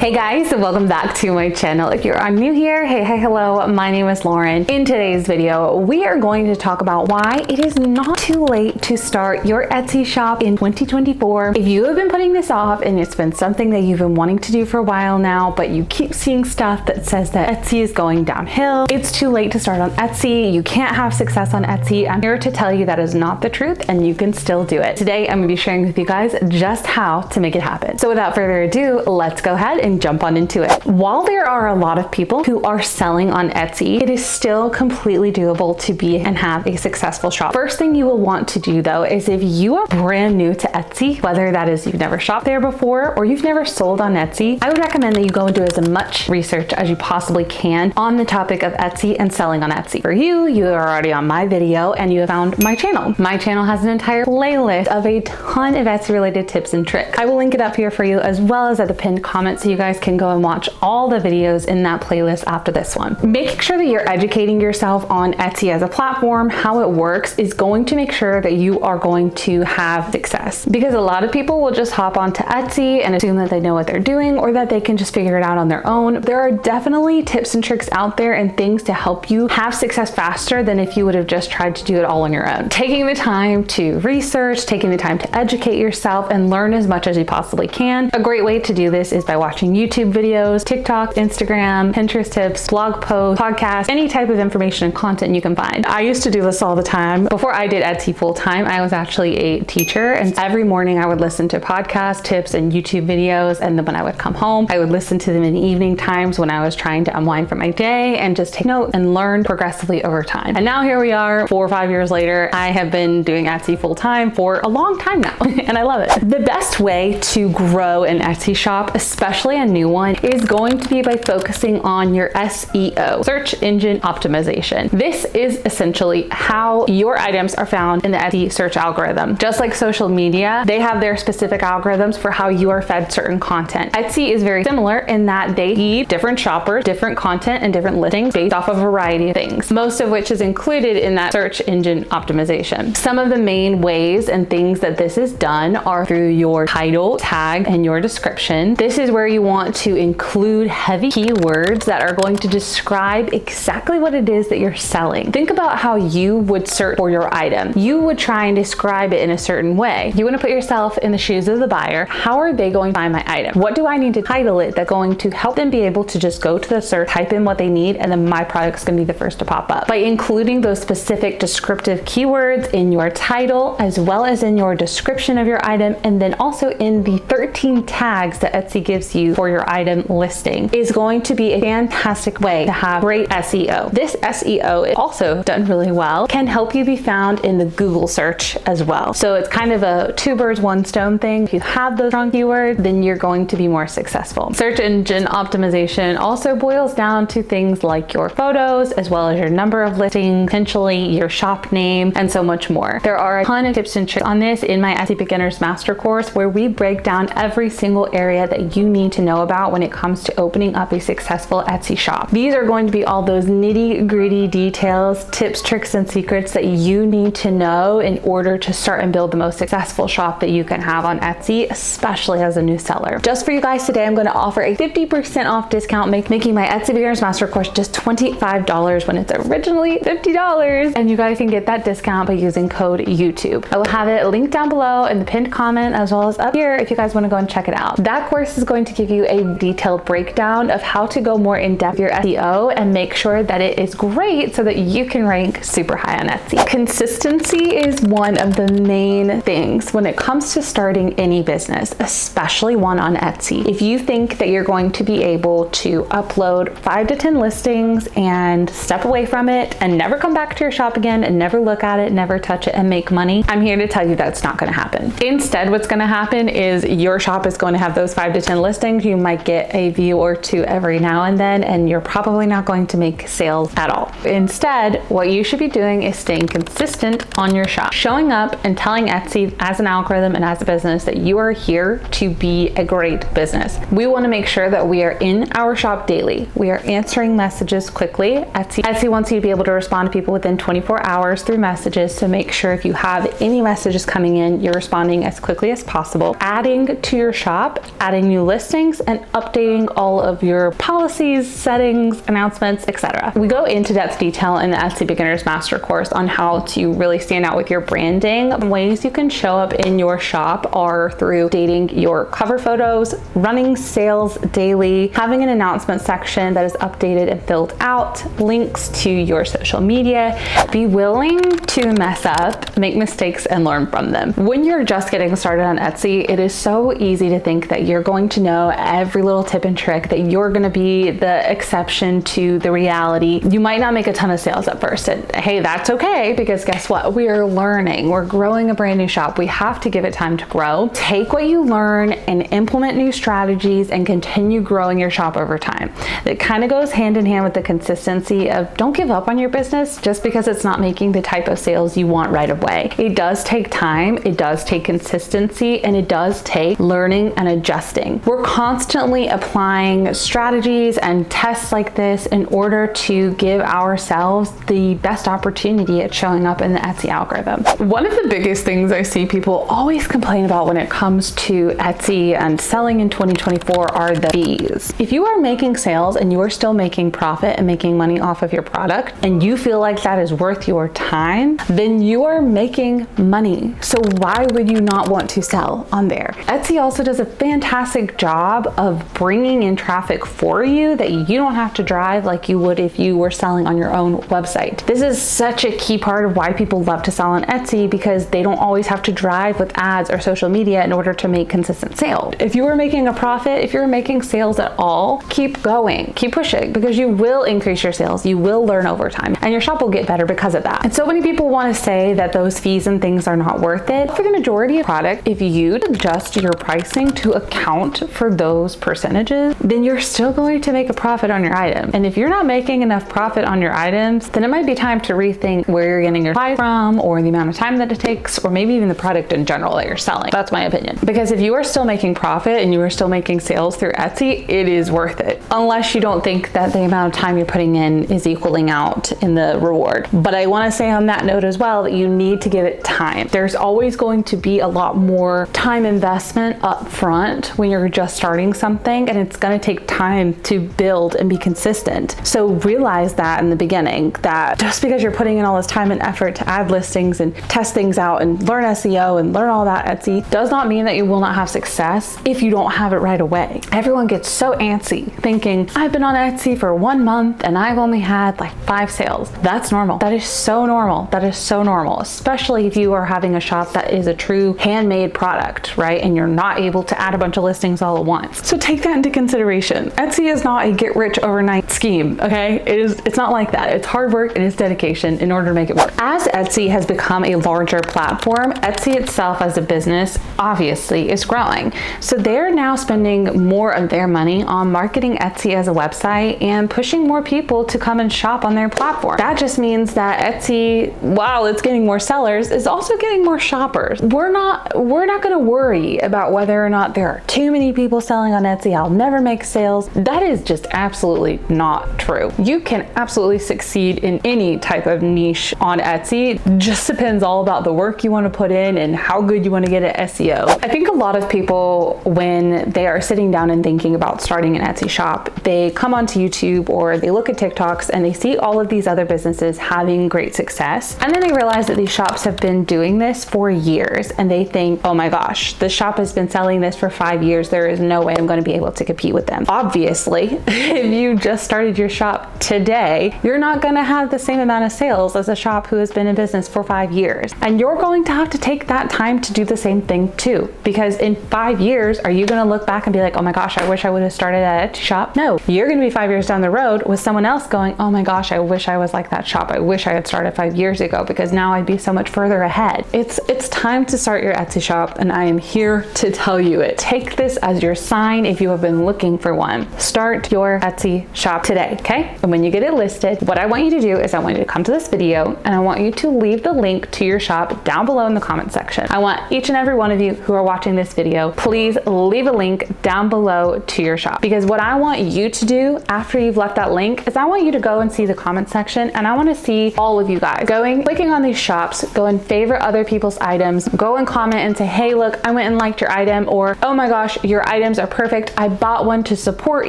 Hey guys, welcome back to my channel. If you're new here, hey, hello, my name is Lauren. In today's video, we are going to talk about why it is not too late to start your Etsy shop in 2024. If you have been putting this off and it's been something that you've been wanting to do for a while now, but you keep seeing stuff that says that Etsy is going downhill, it's too late to start on Etsy, you can't have success on Etsy, I'm here to tell you that is not the truth and you can still do it. Today, I'm gonna be sharing with you guys just how to make it happen. So without further ado, let's go ahead and jump on into it. While there are a lot of people who are selling on Etsy, it is still completely doable to be and have a successful shop. First thing you will want to do though is if you are brand new to Etsy, whether that is you've never shopped there before or you've never sold on Etsy, I would recommend that you go and do as much research as you possibly can on the topic of Etsy and selling on Etsy. For you are already on my video and you have found my channel. My channel has an entire playlist of a ton of Etsy related tips and tricks. I will link it up here for you as well as at the pinned comment so you guys can go and watch all the videos in that playlist after this one. Making sure that you're educating yourself on Etsy as a platform, how it works, is going to make sure that you are going to have success. Because a lot of people will just hop onto Etsy and assume that they know what they're doing or that they can just figure it out on their own. There are definitely tips and tricks out there and things to help you have success faster than if you would have just tried to do it all on your own. Taking the time to research, taking the time to educate yourself and learn as much as you possibly can. A great way to do this is by watching YouTube videos, TikTok, Instagram, Pinterest tips, blog posts, podcasts, any type of information and content you can find. I used to do this all the time. Before I did Etsy full time, I was actually a teacher, and every morning I would listen to podcast tips and YouTube videos, and then when I would come home, I would listen to them in the evening times when I was trying to unwind from my day and just take note and learn progressively over time. And now here we are, 4 or 5 years later, I have been doing Etsy full time for a long time now, and I love it. The best way to grow an Etsy shop, especially a new one, is going to be by focusing on your SEO, search engine optimization. This is essentially how your items are found in the Etsy search algorithm. Just like social media, they have their specific algorithms for how you are fed certain content. Etsy is very similar in that they feed different shoppers different content and different listings based off a variety of things, most of which is included in that search engine optimization. Some of the main ways and things that this is done are through your title, tag, and your description. This is where you want to include heavy keywords that are going to describe exactly what it is that you're selling. Think about how you would search for your item. You would try and describe it in a certain way. You want to put yourself in the shoes of the buyer. How are they going to find my item? What do I need to title it that's going to help them be able to just go to the search, type in what they need, and then my product's going to be the first to pop up. By including those specific descriptive keywords in your title as well as in your description of your item, and then also in the 13 tags that Etsy gives you for your item listing, is going to be a fantastic way to have great SEO. This SEO is also done really well, can help you be found in the Google search as well. So it's kind of a 2 birds, 1 stone thing. If you have those strong keywords, then you're going to be more successful. Search engine optimization also boils down to things like your photos, as well as your number of listings, potentially your shop name, and so much more. There are a ton of tips and tricks on this in my Etsy Beginners Master Course, where we break down every single area that you need to know about when it comes to opening up a successful Etsy shop. These are going to be all those nitty-gritty details, tips, tricks, and secrets that you need to know in order to start and build the most successful shop that you can have on Etsy, especially as a new seller. Just for you guys today, I'm going to offer a 50% off discount, making my Etsy Beginners Master Course just $25 when it's originally $50. And you guys can get that discount by using code YouTube. I will have it linked down below in the pinned comment as well as up here if you guys want to go and check it out. That course is going to give you a detailed breakdown of how to go more in depth with your SEO and make sure that it is great so that you can rank super high on Etsy. Consistency is one of the main things when it comes to starting any business, especially one on Etsy. If you think that you're going to be able to upload 5 to 10 listings and step away from it and never come back to your shop again and never look at it, never touch it and make money, I'm here to tell you that's not going to happen. Instead, what's going to happen is your shop is going to have those 5 to 10 listings. You might get a view or 2 every now and then, and you're probably not going to make sales at all. Instead, what you should be doing is staying consistent on your shop, showing up and telling Etsy as an algorithm and as a business that you are here to be a great business. We want to make sure that we are in our shop daily. We are answering messages quickly. Etsy wants you to be able to respond to people within 24 hours through messages, so make sure if you have any messages coming in, you're responding as quickly as possible. Adding to your shop, adding new listings, listings and updating all of your policies, settings, announcements, etc. We go into depth detail in the Etsy Beginner's Master course on how to really stand out with your branding. Ways you can show up in your shop are through updating your cover photos, running sales daily, having an announcement section that is updated and filled out, links to your social media. Be willing to mess up, make mistakes, and learn from them. When you're just getting started on Etsy, it is so easy to think that you're going to know every little tip and trick, that you're going to be the exception to the reality. You might not make a ton of sales at first, and hey, that's okay, because guess what? We are learning. We're growing a brand new shop. We have to give it time to grow. Take what you learn and implement new strategies and continue growing your shop over time. It kind of goes hand in hand with the consistency of don't give up on your business just because it's not making the type of sales you want right away. It does take time, it does take consistency, and it does take learning and adjusting. We're constantly applying strategies and tests like this in order to give ourselves the best opportunity at showing up in the Etsy algorithm. One of the biggest things I see people always complain about when it comes to Etsy and selling in 2024 are the fees. If you are making sales and you are still making profit and making money off of your product, and you feel like that is worth your time, then you are making money. So why would you not want to sell on there? Etsy also does a fantastic job of bringing in traffic for you that you don't have to drive like you would if you were selling on your own website. This is such a key part of why people love to sell on Etsy, because they don't always have to drive with ads or social media in order to make consistent sales. If you are making a profit, if you're making sales at all, keep going, keep pushing, because you will increase your sales, you will learn over time, and your shop will get better because of that. And so many people want to say that those fees and things are not worth it. For the majority of product, if you adjust your pricing to account for those percentages, then you're still going to make a profit on your item. And if you're not making enough profit on your items, then it might be time to rethink where you're getting your supplies from, or the amount of time that it takes, or maybe even the product in general that you're selling. That's my opinion. Because if you are still making profit and you are still making sales through Etsy, it is worth it. Unless you don't think that the amount of time you're putting in is equaling out in the reward. But I want to say on that note as well that you need to give it time. There's always going to be a lot more time investment up front when you're just starting something, and it's going to take time to build and be consistent. So realize that in the beginning, that just because you're putting in all this time and effort to add listings and test things out and learn SEO and learn all that Etsy does not mean that you will not have success if you don't have it right away. Everyone gets so antsy thinking, I've been on Etsy for 1 month and I've only had like 5 sales. That's normal. That is so normal. That is so normal, especially if you are having a shop that is a true handmade product, right? And you're not able to add a bunch of listings all at once. So take that into consideration. Etsy is not a get rich overnight scheme, okay? It's not like that. It's hard work and it's dedication in order to make it work. As Etsy has become a larger platform, Etsy itself as a business obviously is growing. So they're now spending more of their money on marketing Etsy as a website and pushing more people to come and shop on their platform. That just means that Etsy, while it's getting more sellers, is also getting more shoppers. We're not going to worry about whether or not there are too many people selling on Etsy. I'll never make sales. That is just absolutely not true. You can absolutely succeed in any type of niche on Etsy. It just depends all about the work you want to put in and how good you want to get at SEO. I think a lot of people, when they are sitting down and thinking about starting an Etsy shop, they come onto YouTube or they look at TikToks and they see all of these other businesses having great success. And then they realize that these shops have been doing this for years, and they think, oh my gosh, this shop has been selling this for 5 years. There is no way I'm going to be able to compete with them. Obviously, if you just started your shop today, you're not going to have the same amount of sales as a shop who has been in business for 5 years. And you're going to have to take that time to do the same thing too. Because in 5 years, are you going to look back and be like, oh my gosh, I wish I would have started at Etsy shop? No, you're going to be 5 years down the road with someone else going, oh my gosh, I wish I was like that shop. I wish I had started 5 years ago, because now I'd be so much further ahead. It's time to start your Etsy shop, and I am here to tell you it. Take this as your sign if you have been looking for one. Start your Etsy shop today, okay? And when you get it listed, what I want you to do is I want you to come to this video and I want you to leave the link to your shop down below in the comment section. I want each and every one of you who are watching this video, please leave a link down below to your shop, because what I want you to do after you've left that link is I want you to go and see the comment section, and I want to see all of you guys clicking on these shops, go and favorite other people's items, go and comment and say, hey, look, I went and liked your item, or oh my gosh, your items are perfect. I bought one to support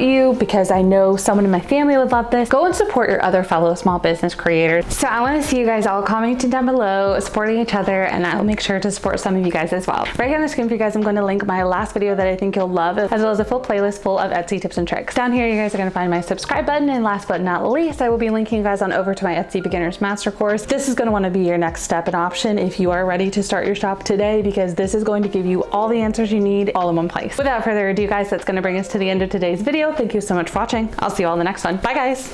you because I know someone in my family would love this. Go and support your other fellow small business creators. So I want to see you guys all commenting down below, supporting each other, and I will make sure to support some of you guys as well. Right here on the screen for you guys, I'm going to link my last video that I think you'll love, as well as a full playlist full of Etsy tips and tricks. Down here, you guys are going to find my subscribe button, and last but not least, I will be linking you guys on over to my Etsy Beginners Master Course. This is going to want to be your next step and option if you are ready to start your shop today, because this is going to give you all the answers you need all in one place. Without further ado, guys, that's going to bring us to the end of today's video. Thank you so much for watching. I'll see you all in the next one. Bye, guys.